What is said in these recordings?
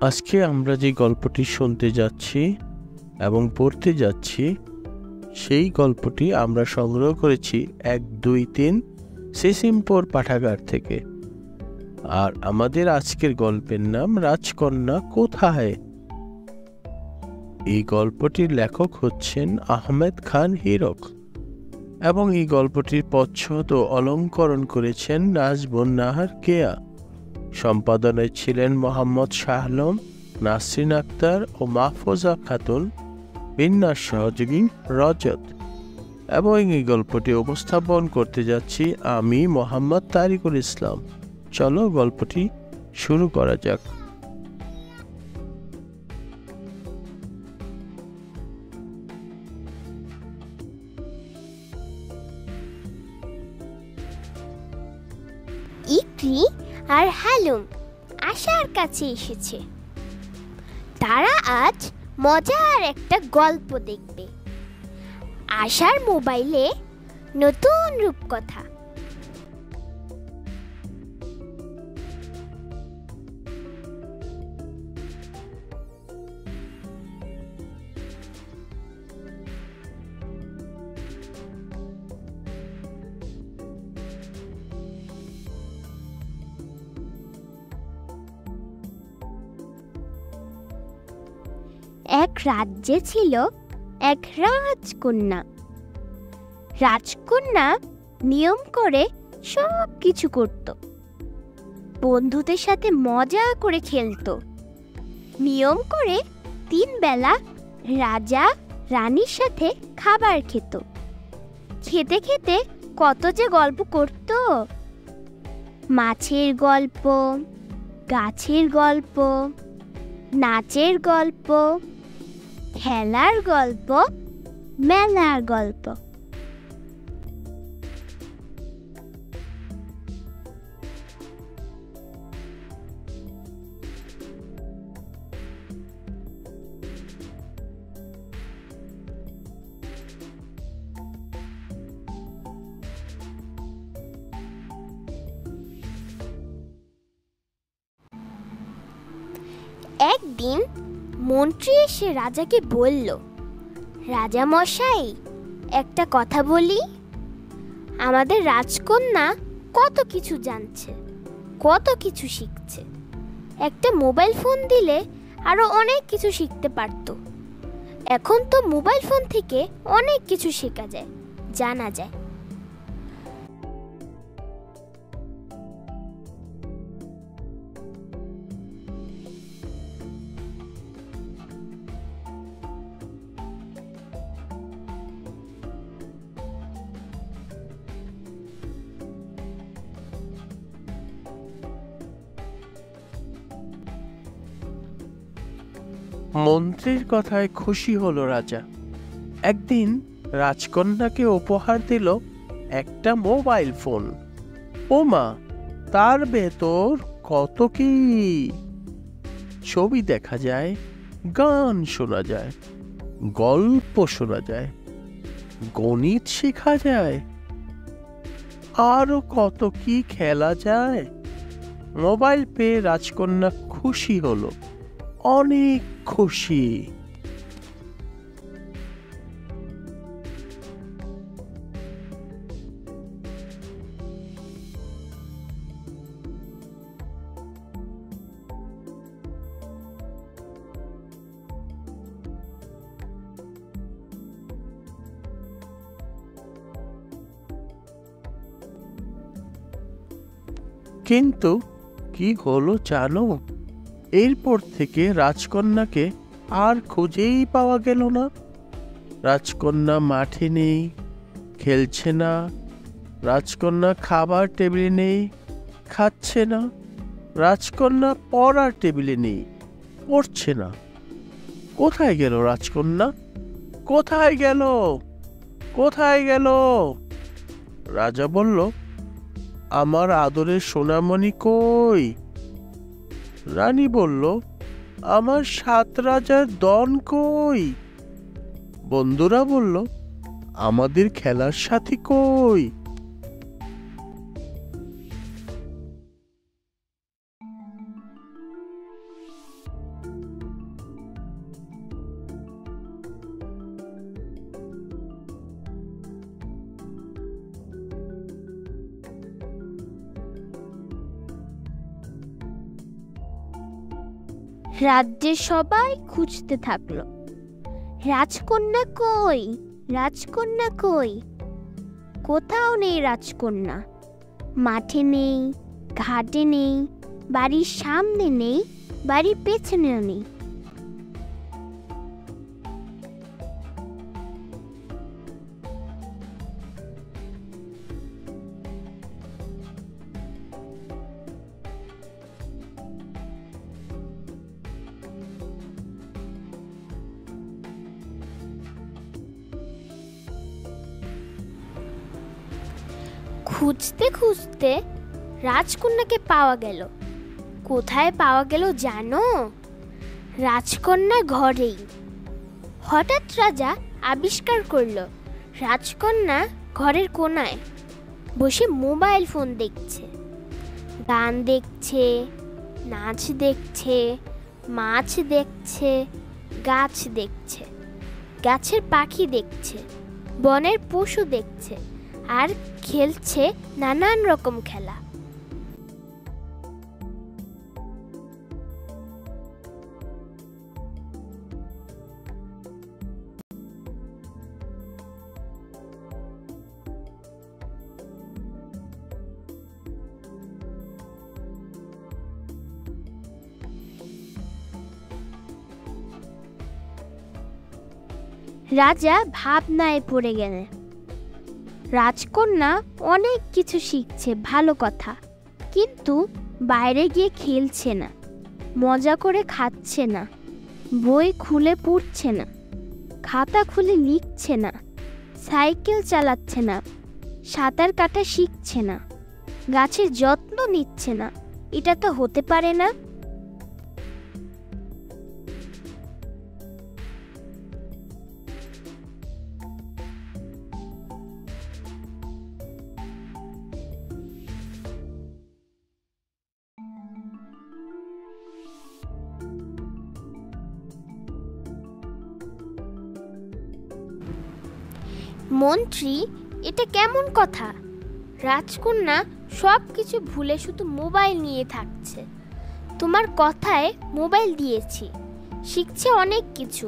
আজকে আমরা যে গল্পটি শুনতে যাচ্ছি এবং পড়তে যাচ্ছি সেই গল্পটি আমরা সংগ্রহ করেছি 1-2-3 সিসিমপুর পাঠাগার থেকে। আর আমাদের আজকের গল্পের নাম রাজকন্যা কোথায়। এই গল্পটির লেখক হচ্ছেন আহমেদ খান হীরক এবং এই গল্পটির পচ্ছদ ও অলঙ্করণ করেছেন নাজবুন নাহার কেয়া। সম্পাদনায় ছিলেন মোহাম্মদ শাহ আলম, নাসরিন আক্তার ও মাহফুজা খাতুন, বিন্যাস সহযোগী রজত। এবং এই গল্পটি উপস্থাপন করতে যাচ্ছি আমি মোহাম্মদ তারিকুল ইসলাম। চলো গল্পটি শুরু করা যাক। ইকরি আর হালুম আশার কাছে এসেছে। তারা আজ মজার একটা গল্প দেখবে। আশার মোবাইলে নতুন রূপকথা। এক রাজ্যে ছিল এক রাজকন্যা। রাজকন্যা নিয়ম করে সব কিছু করত। বন্ধুদের সাথে মজা করে খেলতো। নিয়ম করে 3 বেলা রাজা রানীর সাথে খাবার খেত। খেতে খেতে কত যে গল্প করত। মাছের গল্প, গাছের গল্প, নাচের গল্প, খেলার গল্প, মেলার গল্প। একদিন মন্ত্রী এসে রাজাকে বলল, রাজা মশাই, একটা কথা বলি। আমাদের রাজকন্যা কত কিছু জানছে, কত কিছু শিখছে। একটা মোবাইল ফোন দিলে আরো অনেক কিছু শিখতে পারত। এখন তো মোবাইল ফোন থেকে অনেক কিছু শেখা যায়, জানা যায়। মন্ত্রীর কথায় খুশি হলো রাজা। একদিন রাজকন্যাকে উপহার দিল একটা মোবাইল ফোন। ওমা, তার ভেতর কত কি! ছবি দেখা যায়, গান শোনা যায়, গল্প শোনা যায়, গণিত শেখা যায়, আরো কত কি খেলা যায়। মোবাইল পেয়ে রাজকন্যা খুশি হলো, অনেক খুশি। কিন্তু কি হলো জানো? এরপর থেকে রাজকন্যাকে আর খুঁজেই পাওয়া গেল না। রাজকন্যা মাঠে নেই, খেলছে না। রাজকন্যা খাবার টেবিলে নেই, খাচ্ছে না। রাজকন্যা পড়ার টেবিলে নেই, পড়ছে না। কোথায় গেল রাজকন্যা? কোথায় গেল? কোথায় গেল? রাজা বলল, আমার আদরের সোনামণি কই? রানী বলল, আমার 7 রাজার দন কই? বন্ধুরা বলল, আমাদের খেলার সাথী কই? রাজ্যের সবাই খুঁজতে থাকলো, রাজকন্যা কই, রাজকন্যা কই। কোথাও নেই রাজকন্যা। মাঠে নেই, ঘাটে নেই, বাড়ির সামনে নেই, বাড়ির পেছনেও নেই। খুঁজতে খুঁজতে রাজকন্যাকে পাওয়া গেল। কোথায় পাওয়া গেল জানো? রাজকন্যা ঘরেই। হঠাৎ রাজা আবিষ্কার করলো রাজকন্যা ঘরের কোনায় বসে মোবাইল ফোন দেখছে, গান দেখছে, নাচ দেখছে, মাছ দেখছে, গাছ দেখছে, গাছের পাখি দেখছে, বনের পশু দেখছে, আর খেলছে নানান রকম খেলা। রাজা ভাবনায় পড়ে গেলেন। রাজকন্যা অনেক কিছু শিখছে, ভালো কথা, কিন্তু বাইরে গিয়ে খেলছে না, মজা করে খাচ্ছে না, বই খুলে পড়ছে না, খাতা খুলে লিখছে না, সাইকেল চালাচ্ছে না, সাঁতার কাটা শিখছে না, গাছের যত্ন নিচ্ছে না। এটা তো হতে পারে না। মন্ত্রী, এটা কেমন কথা? রাজকন্যা সব কিছু ভুলে শুধু মোবাইল নিয়ে থাকছে। তোমার কথায় মোবাইল দিয়েছি, শিখছে অনেক কিছু,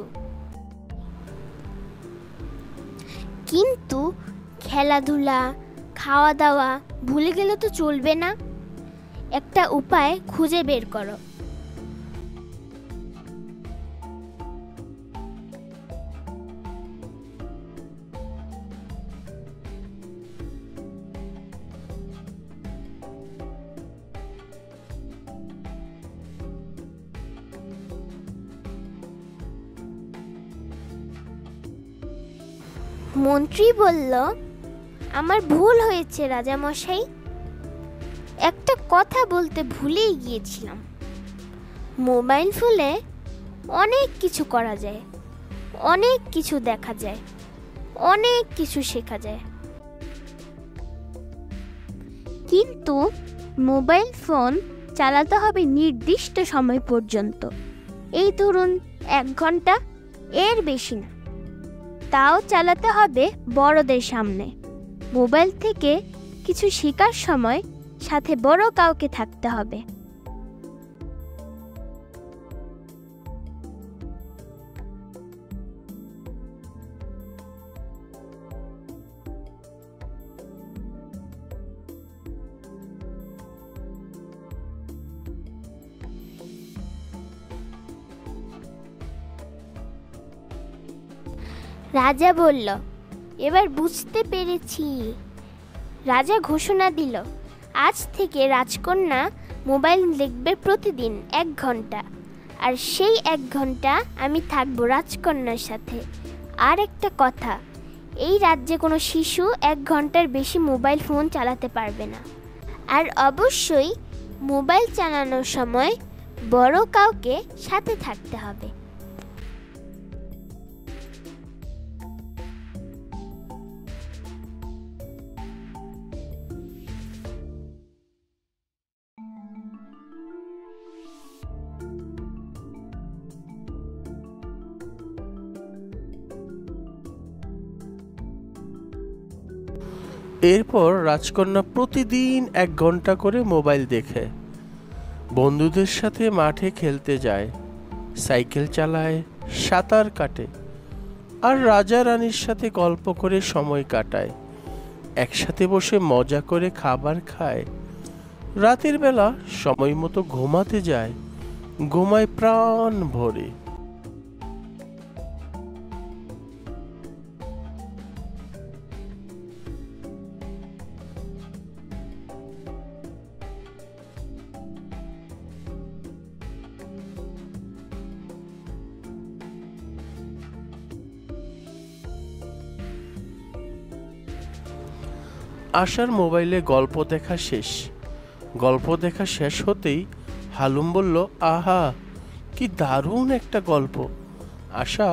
কিন্তু খেলাধুলা, খাওয়া দাওয়া ভুলে গেলে তো চলবে না। একটা উপায় খুঁজে বের করো। মন্ত্রী বলল, আমার ভুল হয়েছে রাজামশাই, একটা কথা বলতে ভুলেই গিয়েছিলাম। মোবাইল ফোনে অনেক কিছু করা যায়, অনেক কিছু দেখা যায়, অনেক কিছু শেখা যায়, কিন্তু মোবাইল ফোন চালাতে হবে নির্দিষ্ট সময় পর্যন্ত। এই ধরুন 1 ঘন্টা, এর বেশি না। তাও চালাতে হবে বড়দের সামনে। মোবাইল থেকে কিছু শেখার সময় সাথে বড় কাউকে থাকতে হবে। রাজা বলল, এবার বুঝতে পেরেছি। রাজা ঘোষণা দিল, আজ থেকে রাজকন্যা মোবাইল দেখবে প্রতিদিন 1 ঘন্টা, আর সেই 1 ঘন্টা আমি থাকবো রাজকন্যার সাথে। আর একটা কথা, এই রাজ্যে কোনো শিশু 1 ঘন্টার বেশি মোবাইল ফোন চালাতে পারবে না। আর অবশ্যই মোবাইল চালানোর সময় বড় কাউকে সাথে থাকতে হবে। এরপর রাজকন্যা প্রতিদিন 1 ঘন্টা করে মোবাইল দেখে, বন্ধুদের সাথে মাঠে খেলতে যায়, সাইকেল চালায়, সাঁতার কাটে, আর রাজা রানীর সাথে গল্প করে সময় কাটায়। একসাথে বসে মজা করে খাবার খায়। রাতের বেলা সময় মতো ঘুমাতে যায়, ঘুমায় প্রাণ ভরে। আশার মোবাইলে গল্প দেখা শেষ। গল্প দেখা শেষ হতেই হালুম বলল, আহা, কি দারুণ একটা গল্প। আশা,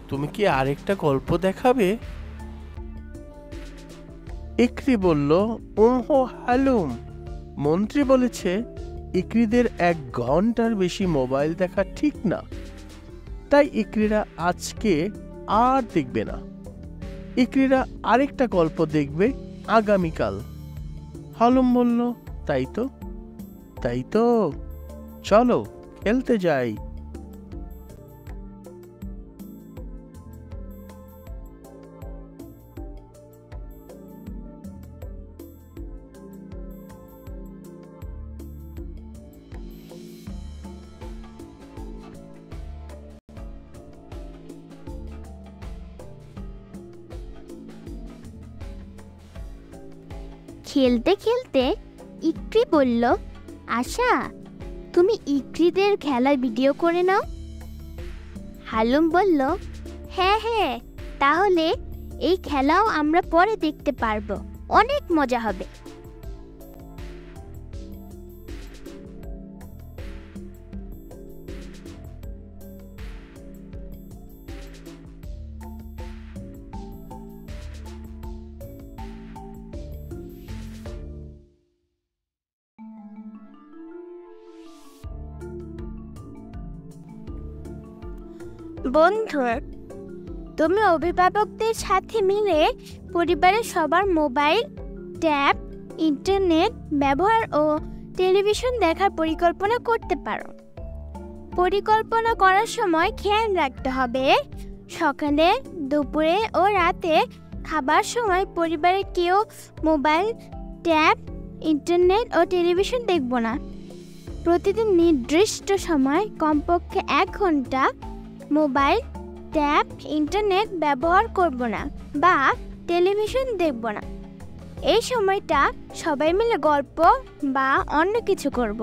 তুমি কি আরেকটা গল্প দেখাবে? ইকরি বলল, ওহো হালুম, মন্ত্রী বলেছে ইকরিদের 1 ঘন্টার বেশি মোবাইল দেখা ঠিক না, তাই ইকরিরা আজকে আর দেখবে না। ইকরিরা আরেকটা গল্প দেখবে আগামীকাল। হালুম বলল, তাই তো, চলো খেলতে যাই। খেলতে খেলতে ইকরি বলল, আশা, তুমি ইকরিদের খেলা ভিডিও করে নাও। হালুম বলল, হ্যাঁ, তাহলে এই খেলাও আমরা পরে দেখতে পারবো, অনেক মজা হবে। বন্ধু, তুমি অভিভাবকদের সাথে মিলে পরিবারের সবার মোবাইল, ট্যাব, ইন্টারনেট ব্যবহার ও টেলিভিশন দেখার পরিকল্পনা করতে পারো। পরিকল্পনা করার সময় খেয়াল রাখতে হবে সকালে, দুপুরে ও রাতে খাবার সময় পরিবারের কেউ মোবাইল, ট্যাব, ইন্টারনেট ও টেলিভিশন দেখব না। প্রতিদিন নির্দিষ্ট সময় কমপক্ষে 1 ঘন্টা মোবাইল, ট্যাব, ইন্টারনেট ব্যবহার করব না বা টেলিভিশন দেখব না। এই সময়টা সবাই মিলে গল্প বা অন্য কিছু করব।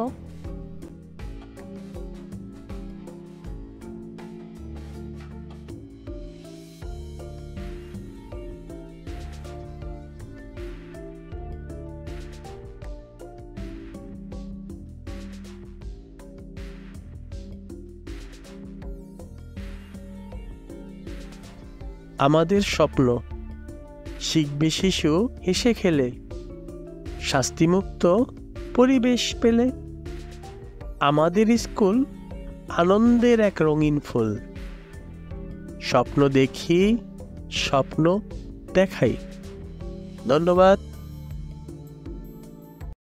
আমাদের স্বপ্ন শিখবে শিশু হেসে খেলে, শাস্তিমুক্ত পরিবেশ পেলে। আমাদের স্কুল আনন্দের এক রঙিন ফুল। স্বপ্ন দেখি, স্বপ্ন দেখাই। ধন্যবাদ।